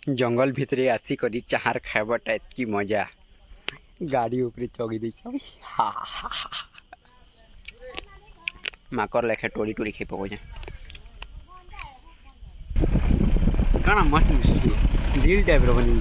जंगल भितरे आसिक चाहार खाइबाटा एतकी मजा गाड़ी उपरे चगी दी माकर लेखे टोली टोली खाई पको कण मस्त दिल टाइप बनी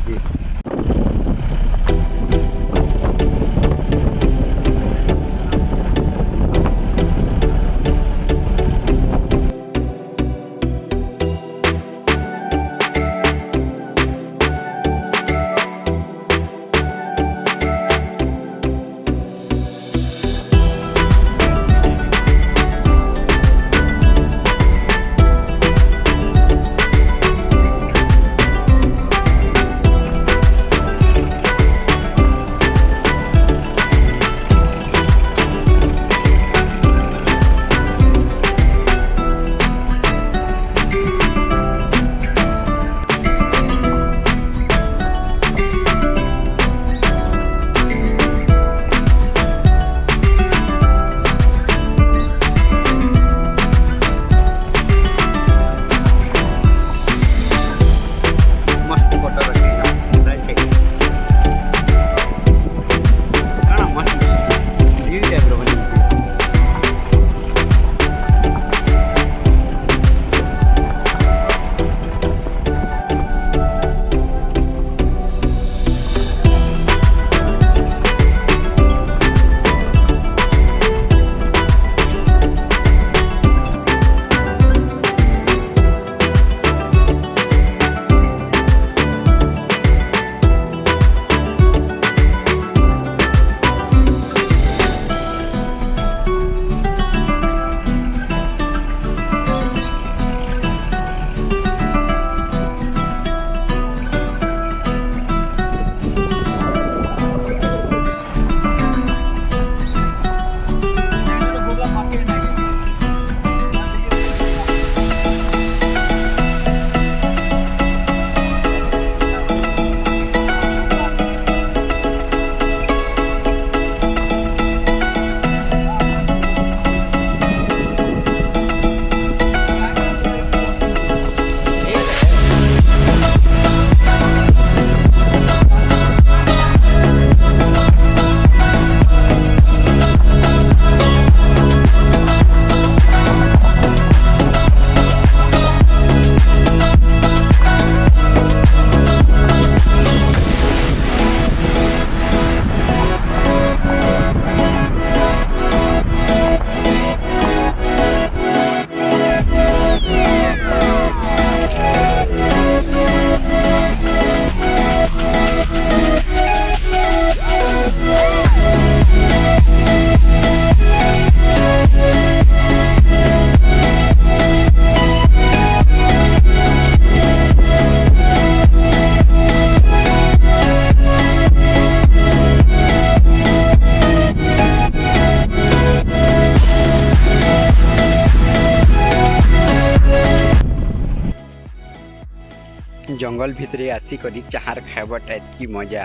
जंगल भितरे आसिक चाहार खाइबाटा एतकी मजा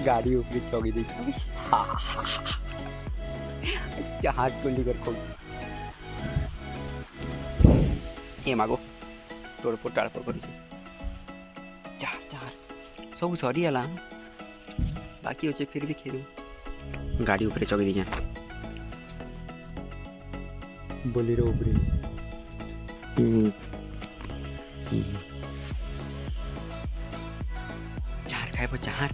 गाड़ी उपरे चगी दी चाहार टोली कर खो ए मागो तोड़पो टाड़पो कर चार चार सब सरीगला बाकी अच्छे फिर भी खेल गाड़ी उपरे चगी दी बोलेरो उपरे खाइबो चाहार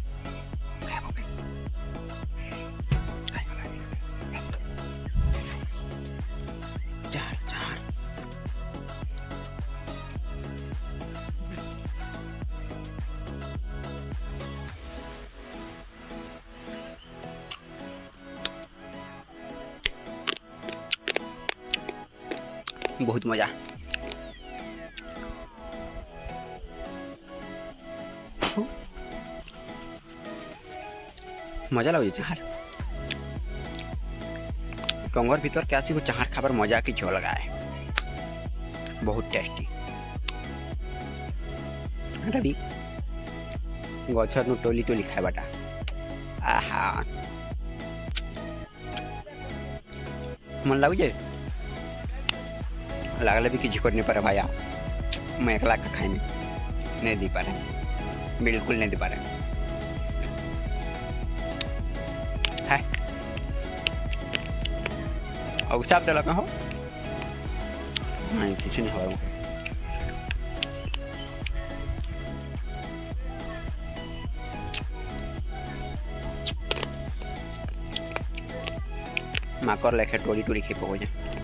चार चार बहुत मजा मजा लगे चाहार टंगर भीतर के आसी चाहार खाबार मजा कि अलग है बहुत टेस्टी भी गछर टोली टोली खाइबाटा आहा मन लगुचे लगले भी किसी कर नहीं पारे भाया मैं एकला का खाई नहीं दे पा रहे, बिल्कुल नहीं दे पा रहे है। और चाप देला पे हो नहीं कुछ नहीं हो। माकर लेखे टोरी टोरी खेप हो जाए।